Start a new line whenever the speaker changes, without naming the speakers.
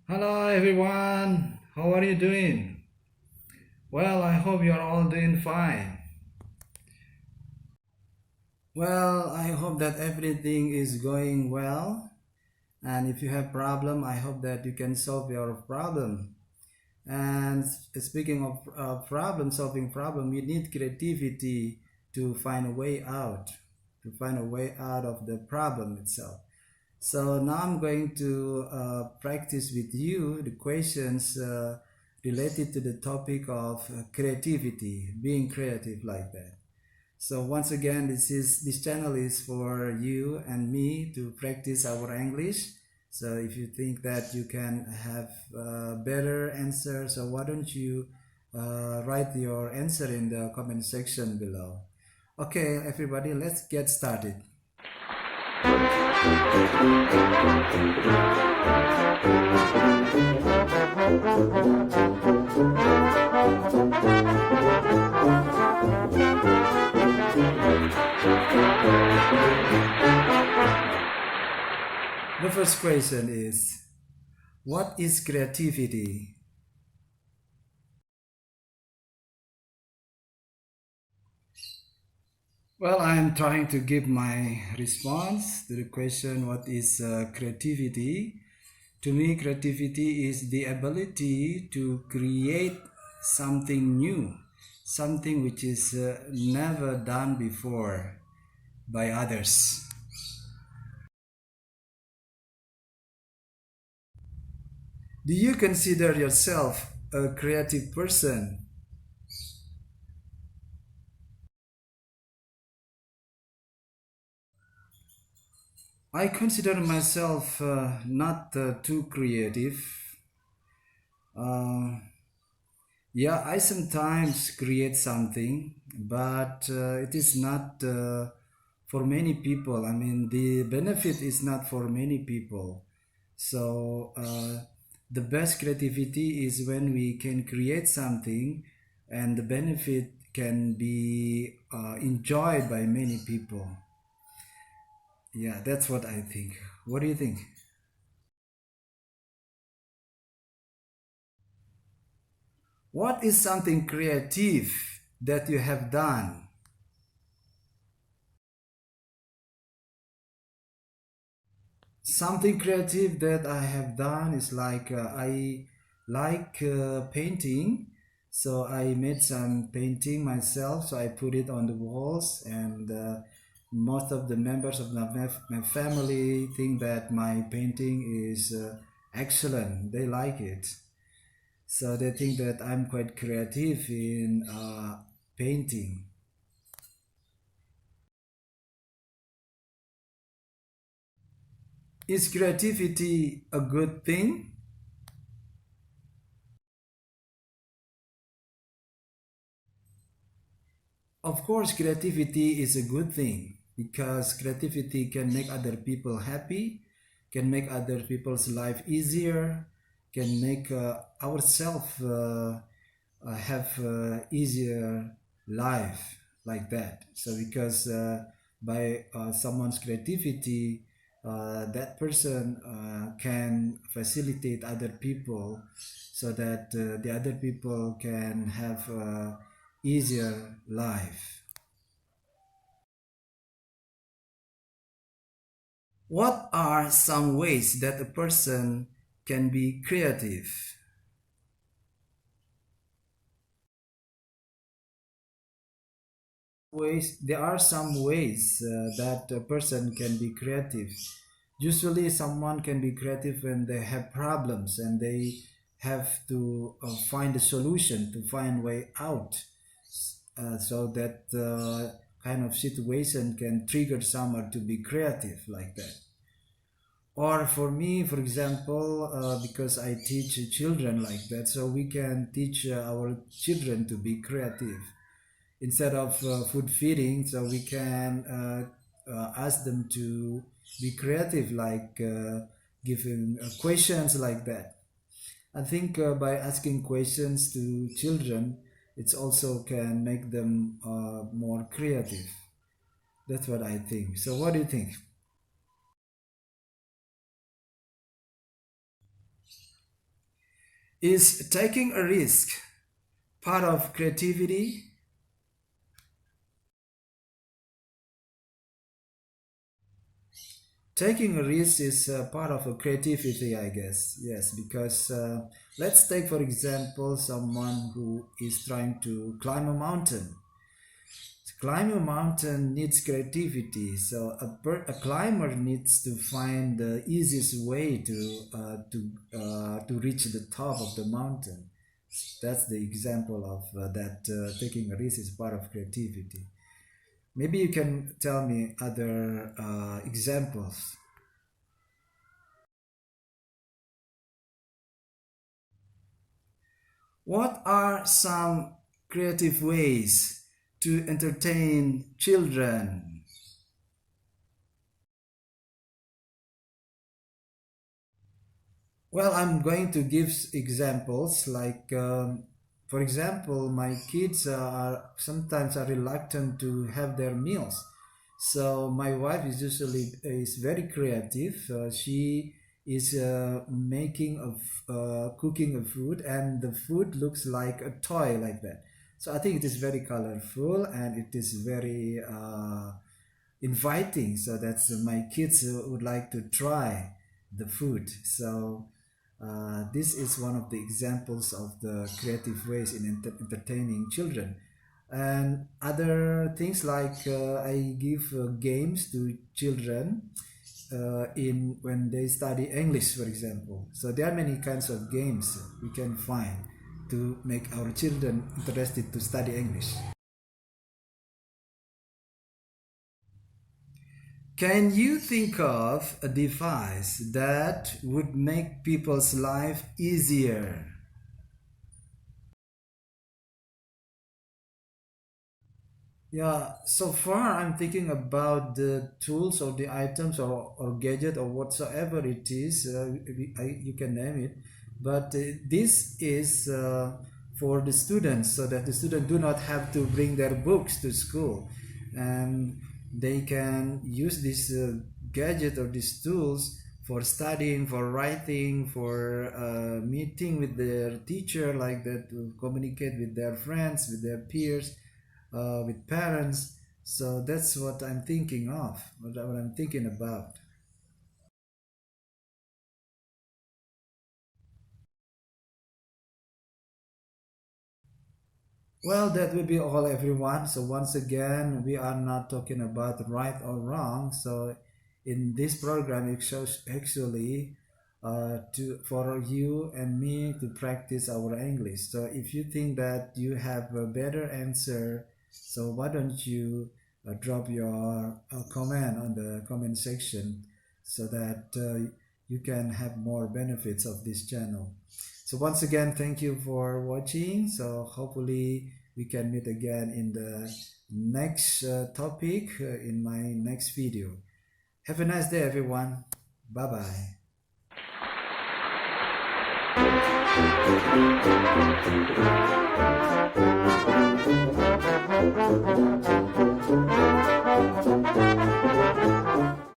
Hello everyone, how are you doing? Well, I hope you're all doing fine. Well, I hope that everything is going well. And if you have problem, I hope that you can solve your problem. And speaking of solving problem, we need creativity to find a way out, of the problem itself. So now I'm going to practice with you the questions related to the topic of creativity, being creative like that. So once again, this channel is for you and me to practice our English. So if you think that you can have better answer, so why don't you write your answer in the comment section below. Okay, everybody, let's get started. The first question is, what is creativity? Well, I'm trying to give my response to the question, what is creativity? To me, creativity is the ability to create something new, something which is never done before by others. Do you consider yourself a creative person? I consider myself not too creative. Uh, yeah, I sometimes create something, but it is not for many people. I mean, the benefit is not for many people. So, the best creativity is when we can create something and the benefit can be enjoyed by many people. Yeah, that's what I think. What do you think? What is something creative that you have done? Something creative that I have done is like I like painting. So I made some painting myself. So I put it on the walls, and most of the members of my family think that my painting is excellent. They like it. So they think that I'm quite creative in painting. Is creativity a good thing? Of course, creativity is a good thing because creativity can make other people happy, can make other people's life easier, can make ourselves have easier life like that. So because by someone's creativity, that person can facilitate other people so that the other people can have easier life. What are some ways that a person can be creative? There are some ways that a person can be creative. Usually someone can be creative when they have problems and they have to find a solution, to find way out, so that kind of situation can trigger someone to be creative like that. Or for me, for example, because I teach children like that, so we can teach our children to be creative instead of food feeding. So we can ask them to be creative, like giving questions like that. I think by asking questions to children, it's also can make them more creative. That's what I think. So what do you think? Is taking a risk part of creativity? Taking a risk is part of a creativity, I guess. Yes, because let's take, for example, someone who is trying to climb a mountain. Climbing a mountain needs creativity, so a climber needs to find the easiest way to reach the top of the mountain. That's the example of that taking a risk is part of creativity. Maybe you can tell me other examples. What are some creative ways to entertain children? Well, I'm going to give examples like, for example, my kids are sometimes are reluctant to have their meals. So my wife is very creative. She is making cooking a food, and the food looks like a toy like that. So I think it is very colorful and it is very inviting. So that's my kids would like to try the food. So this is one of the examples of the creative ways in entertaining children. And other things like I give games to children in when they study English, for example. So there are many kinds of games we can find to make our children interested to study English. Can you think of a device that would make people's life easier? Yeah, so far I'm thinking about the tools or the items or gadget or whatsoever it is, you can name it. But this is for the students so that the students do not have to bring their books to school. And they can use this gadget or these tools for studying, for writing, for meeting with their teacher, like that, to communicate with their friends, with their peers, with parents. So that's what I'm thinking of, what I'm thinking about. Well, that will be all, everyone. So once again, we are not talking about right or wrong. So in this program, it shows actually to for you and me to practice our English. So if you think that you have a better answer, so why don't you drop your comment on the comment section so that you can have more benefits of this channel. So once again, thank you for watching. So hopefully we can meet again in the next topic in my next video. Have a nice day, everyone. Bye bye.